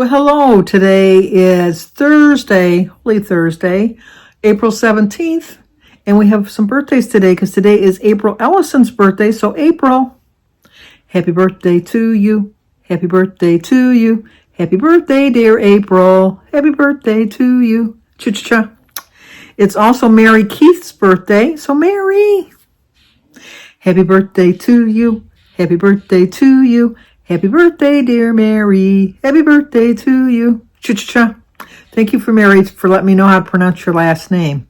Well, hello. Today is Thursday, Holy Thursday, April 17th. And we have some birthdays today because today is April Ellison's birthday. So April, happy birthday to you. Happy birthday to you. Happy birthday, dear April. Happy birthday to you. Cha-cha-cha. It's also Mary Keith's birthday. So Mary, happy birthday to you. Happy birthday to you. Happy birthday, dear Mary. Happy birthday to you. Cha-cha-cha. Thank you for Mary for letting me know how to pronounce your last name.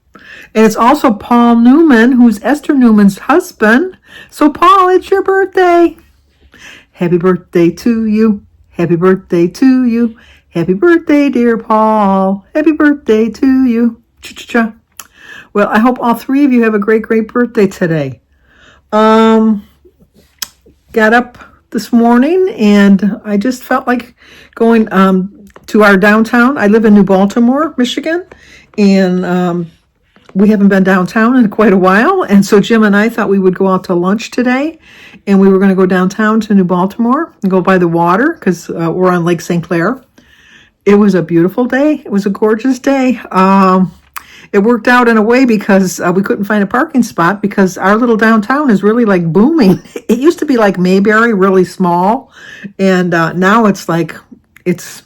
And it's also Paul Newman, who's Esther Newman's husband. So Paul, it's your birthday. Happy birthday to you. Happy birthday to you. Happy birthday, dear Paul. Happy birthday to you. Cha-cha-cha. Well, I hope all three of you have a great, great birthday today. Got up this morning and I just felt like going to our downtown. I live in New Baltimore, Michigan, and we haven't been downtown in quite a while. And so Jim and I thought we would go out to lunch today, and we were going to go downtown to New Baltimore and go by the water because we're on Lake St. Clair. It was a beautiful day. It was a gorgeous day. It worked out in a way because we couldn't find a parking spot because our little downtown is really like booming. It used to be like Mayberry, really small, and now it's like it's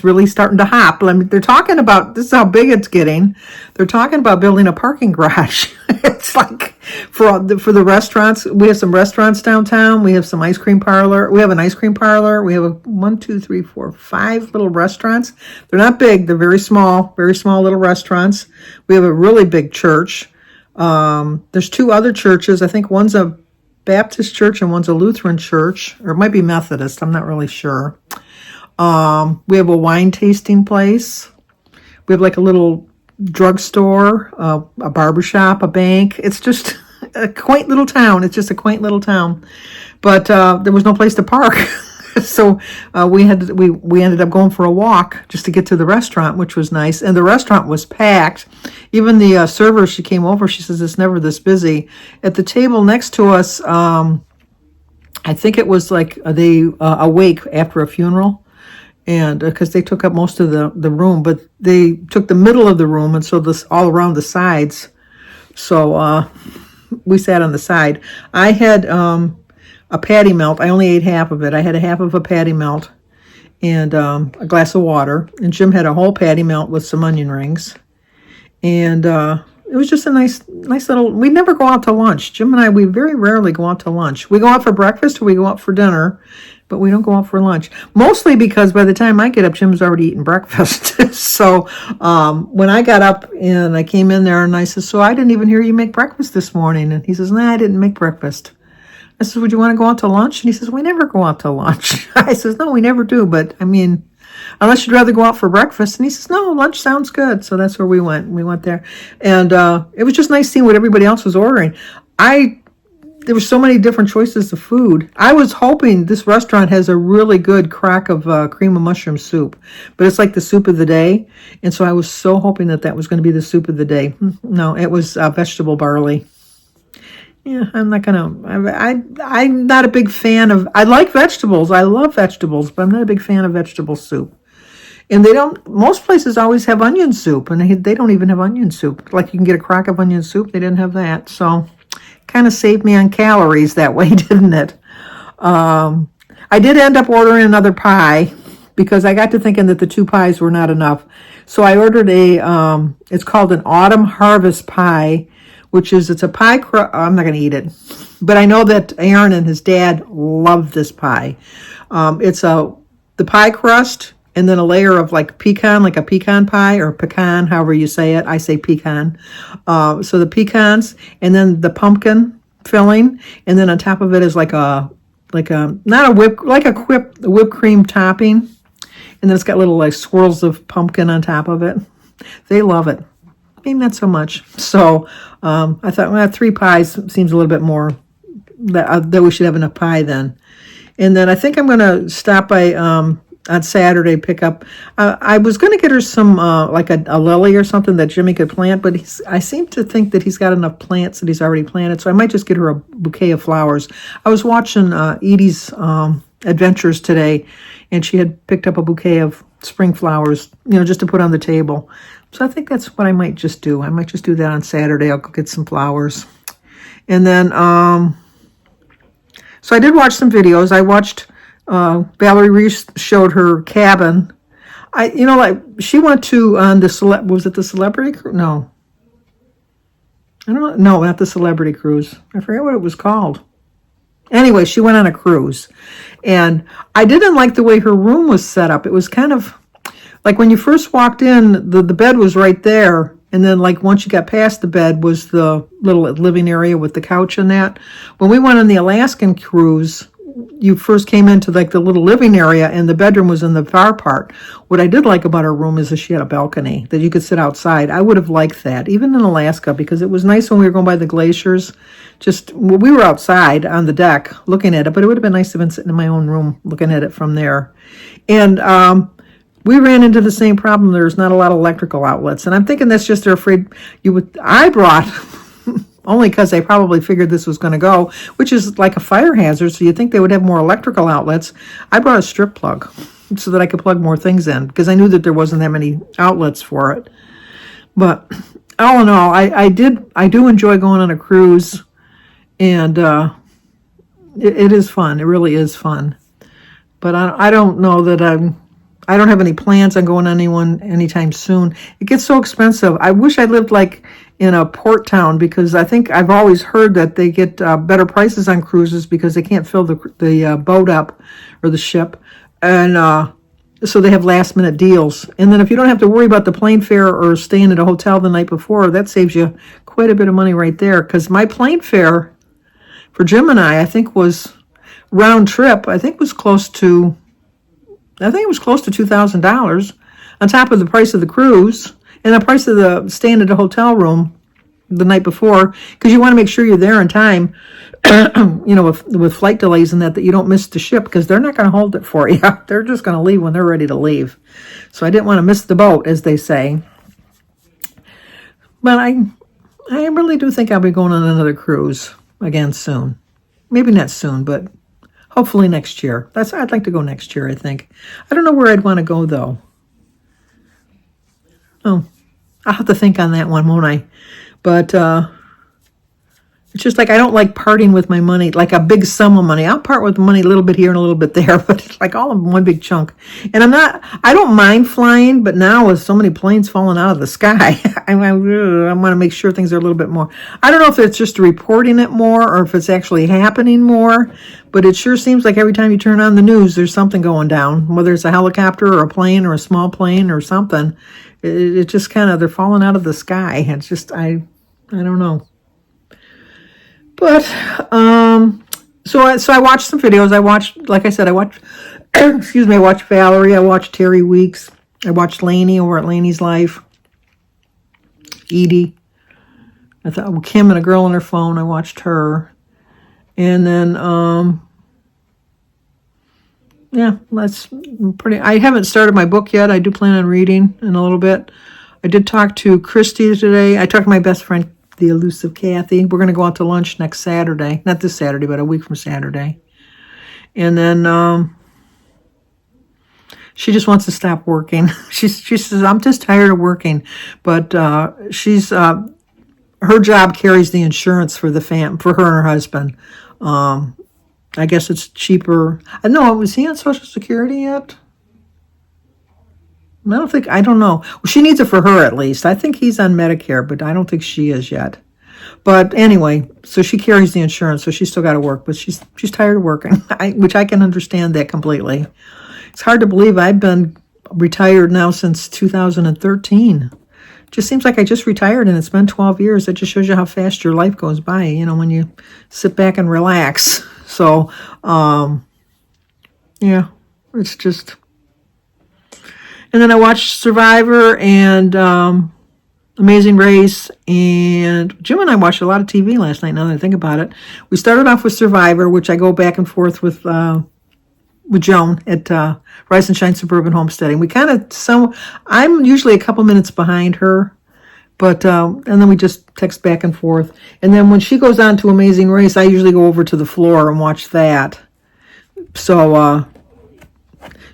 really starting to hop. I mean, they're talking about, this is how big it's getting. They're talking about building a parking garage. It's like for the restaurants. We have some restaurants downtown. We have some ice cream parlor. We have an ice cream parlor. We have 5 little restaurants. They're not big. They're very small little restaurants. We have a really big church. There's 2 other churches. I think one's a Baptist church and one's a Lutheran church, or it might be Methodist. I'm not really sure. We have a wine tasting place. We have like a little drugstore, a barbershop, a bank. It's just a quaint little town. It's just a quaint little town. But there was no place to park. So we ended up going for a walk just to get to the restaurant, which was nice. And the restaurant was packed. Even the server, she came over, she says, it's never this busy. At the table next to us, I think it was like they awake after a funeral. And because they took up most of the room, but they took the middle of the room, and so this all around the sides. So we sat on the side. I had a patty melt. I only ate half of it. I had a half of a patty melt and a glass of water. And Jim had a whole patty melt with some onion rings. And it was just a nice little. We never go out to lunch. Jim and I, we very rarely go out to lunch. We go out for breakfast or we go out for dinner. But we don't go out for lunch. Mostly because by the time I get up, Jim's already eaten breakfast. So when I got up and I came in there and I said, so I didn't even hear you make breakfast this morning. And he says, nah, I didn't make breakfast. I said, would you want to go out to lunch? And he says, we never go out to lunch. I says, no, we never do. But I mean, unless you'd rather go out for breakfast. And he says, no, lunch sounds good. So that's where we went. We went there. And it was just nice seeing what everybody else was ordering. There were so many different choices of food. I was hoping this restaurant has a really good crack of cream of mushroom soup, but it's like the soup of the day. And so I was so hoping that was going to be the soup of the day. No, it was vegetable barley. Yeah, I'm not a big fan of, I like vegetables. I love vegetables, but I'm not a big fan of vegetable soup. And most places always have onion soup, and they don't even have onion soup. Like you can get a crock of onion soup. They didn't have that. So kind of saved me on calories that way, didn't it? I did end up ordering another pie because I got to thinking that the 2 pies were not enough. So I ordered it's called an autumn harvest pie, it's a pie I'm not going to eat it, but I know that Aaron and his dad love this pie. It's the pie crust and then a layer of like pecan, like a pecan pie or pecan, however you say it. I say pecan. So the pecans and then the pumpkin filling, and then on top of it is like a whipped cream topping, and then it's got little like swirls of pumpkin on top of it. They love it. Maybe not so much. So I thought, well, 3 pies seems a little bit more that we should have enough pie then. And then I think I'm going to stop by on Saturday pick up. I was going to get her some like a lily or something that Jimmy could plant, but I seem to think that he's got enough plants that he's already planted, so I might just get her a bouquet of flowers. I was watching Edie's Adventures today, and she had picked up a bouquet of spring flowers, just to put on the table. So I think that's what I might just do. I might just do that on Saturday. I'll go get some flowers. And then, so I did watch some videos. I watched, Valerie Reese showed her cabin. She went to, was it the Celebrity Cruise? No. I don't know. No, not the Celebrity Cruise. I forget what it was called. Anyway, she went on a cruise. And I didn't like the way her room was set up. It was kind of like when you first walked in, the bed was right there. And then like once you got past the bed was the little living area with the couch and that. When we went on the Alaskan cruise, you first came into like the little living area and the bedroom was in the far part. What I did like about her room is that she had a balcony that you could sit outside. I would have liked that, even in Alaska, because it was nice when we were going by the glaciers. We were outside on the deck looking at it, but it would have been nice to have been sitting in my own room looking at it from there. And we ran into the same problem. There's not a lot of electrical outlets. And I'm thinking that's just they're afraid I brought... only because they probably figured this was going to go, which is like a fire hazard, so you'd think they would have more electrical outlets. I brought a strip plug so that I could plug more things in, because I knew that there wasn't that many outlets for it. But all in all, I do enjoy going on a cruise, and it is fun. It really is fun. But I don't know that I don't have any plans on going on one anytime soon. It gets so expensive. I wish I lived like in a port town, because I think I've always heard that they get better prices on cruises because they can't fill the boat up or the ship. And so they have last minute deals. And then if you don't have to worry about the plane fare or staying at a hotel the night before, that saves you quite a bit of money right there. Because my plane fare for Jim and I think was round trip, I think it was close to $2,000 on top of the price of the cruise and the price of the staying at a hotel room the night before, because you want to make sure you're there in time, with flight delays and that you don't miss the ship, because they're not going to hold it for you. They're just going to leave when they're ready to leave. So I didn't want to miss the boat, as they say. But I really do think I'll be going on another cruise again soon. Maybe not soon, but hopefully next year. I'd like to go next year, I think. I don't know where I'd want to go, though. Oh, I'll have to think on that one, won't I? But it's just like I don't like parting with my money, like a big sum of money. I'll part with the money a little bit here and a little bit there, but it's like all in one big chunk. And I don't mind flying, but now with so many planes falling out of the sky, I want to make sure things are a little bit more. I don't know if it's just reporting it more or if it's actually happening more, but it sure seems like every time you turn on the news, there's something going down, whether it's a helicopter or a plane or a small plane or something. It just kind of, they're falling out of the sky. It's just, I don't know. But, so I watched some videos. I watched Valerie. I watched Terry Weeks. I watched Lainey over at Lainey's Life. Edie. I thought Kim and a girl on her phone. I watched her. And then, yeah, that's pretty. I haven't started my book yet. I do plan on reading in a little bit. I did talk to Christy today. I talked to my best friend, the elusive Kathy. We're going to go out to lunch next Saturday. Not this Saturday, but a week from Saturday. And then she just wants to stop working. She says, I'm just tired of working. But her job carries the insurance for the for her and her husband. I guess it's cheaper. No, was he on Social Security yet? I don't know. Well, she needs it for her at least. I think he's on Medicare, but I don't think she is yet. But anyway, so she carries the insurance, so she's still got to work, but she's tired of working, which I can understand that completely. It's hard to believe I've been retired now since 2013. Just seems like I just retired and it's been 12 years. That just shows you how fast your life goes by, when you sit back and relax. So, yeah, it's just... And then I watched Survivor and Amazing Race, and Jim and I watched a lot of TV last night, now that I think about it. We started off with Survivor, which I go back and forth with Joan at Rise and Shine Suburban Homesteading. I'm usually a couple minutes behind her, but and then we just text back and forth. And then when she goes on to Amazing Race, I usually go over to the floor and watch that. So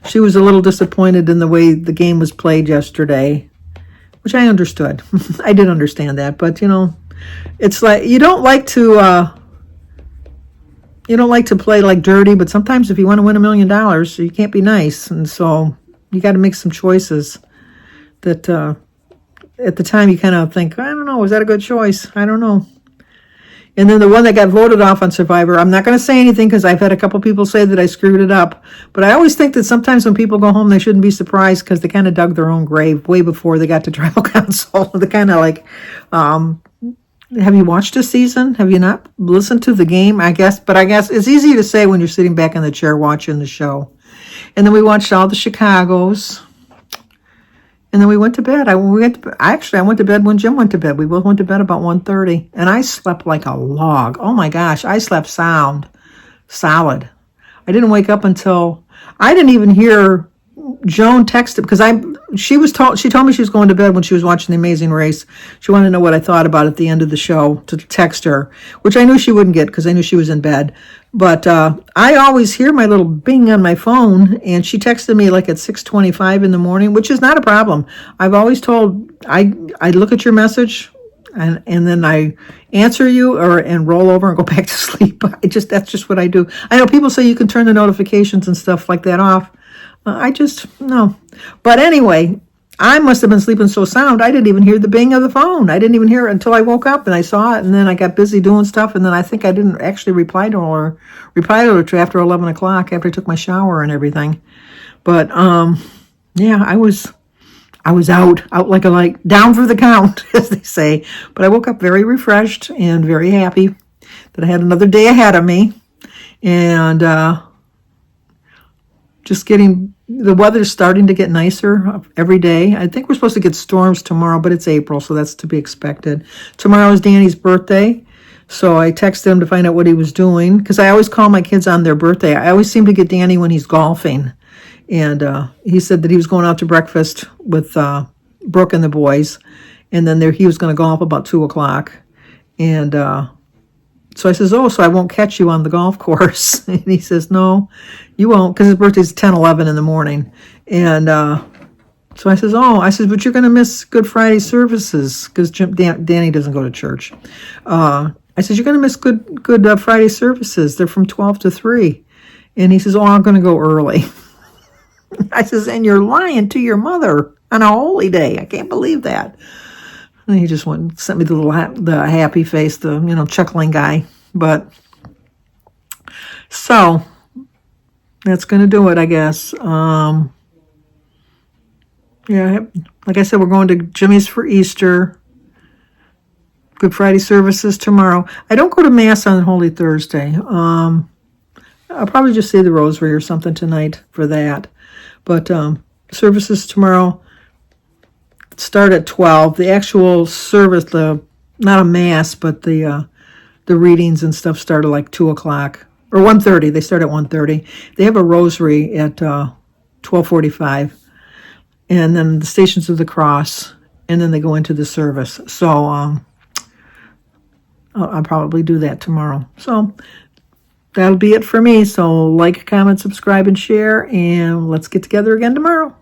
She was a little disappointed in the way the game was played yesterday, which I understood. I did understand that, but it's like you don't like to play like dirty, but sometimes if you want to win $1 million, you can't be nice, and so you got to make some choices that at the time you kind of think, I don't know, was that a good choice? I don't know. And then the one that got voted off on Survivor, I'm not going to say anything because I've had a couple people say that I screwed it up. But I always think that sometimes when people go home, they shouldn't be surprised because they kind of dug their own grave way before they got to tribal council. They kind of like, have you watched a season? Have you not listened to the game? I guess it's easy to say when you're sitting back in the chair watching the show. And then we watched all the Chicagos. And then we went to bed. I went to bed when Jim went to bed. We both went to bed about 1:30, and I slept like a log. Oh my gosh, I slept solid. I didn't wake up until I didn't even hear Joan texted because she told me she was going to bed when she was watching The Amazing Race. She wanted to know what I thought about it at the end of the show to text her, which I knew she wouldn't get because I knew she was in bed. But I always hear my little bing on my phone, and she texted me like at 6:25 in the morning, which is not a problem. I've always told I look at your message and then I answer you and roll over and go back to sleep. That's just what I do. I know people say you can turn the notifications and stuff like that off. No. But anyway, I must have been sleeping so sound, I didn't even hear the bing of the phone. I didn't even hear it until I woke up and I saw it, and then I got busy doing stuff, and then I think I didn't actually reply to her till after 11 o'clock, after I took my shower and everything. But, yeah, I was out like a light, down for the count, as they say. But I woke up very refreshed and very happy that I had another day ahead of me. And, just getting the weather's starting to get nicer every day. I think we're supposed to get storms tomorrow, but it's April, so that's to be expected. Tomorrow is Danny's birthday, so I texted him to find out what he was doing because I always call my kids on their birthday. I always seem to get Danny when he's golfing, and he said that he was going out to breakfast with Brooke and the boys, and then he was going to golf about 2 o'clock, and so I says, so I won't catch you on the golf course. And he says, no, you won't, because his birthday's 10:11 in the morning. And so I says, but you're going to miss Good Friday services, because Danny doesn't go to church. I says, you're going to miss Good Friday services. They're from 12 to 3. And he says, I'm going to go early. I says, and you're lying to your mother on a holy day. I can't believe that. And he just went and sent me the happy face, the chuckling guy. But so that's going to do it, I guess. Yeah, like I said, we're going to Jimmy's for Easter. Good Friday services tomorrow. I don't go to Mass on Holy Thursday. I'll probably just say the Rosary or something tonight for that. But services tomorrow start at 12. The actual service, not a Mass, but the readings and stuff start at like 2 o'clock. Or 1:30. They start at 1:30. They have a Rosary at 12:45. And then the Stations of the Cross. And then they go into the service. So I'll probably do that tomorrow. So that'll be it for me. So like, comment, subscribe, and share. And let's get together again tomorrow.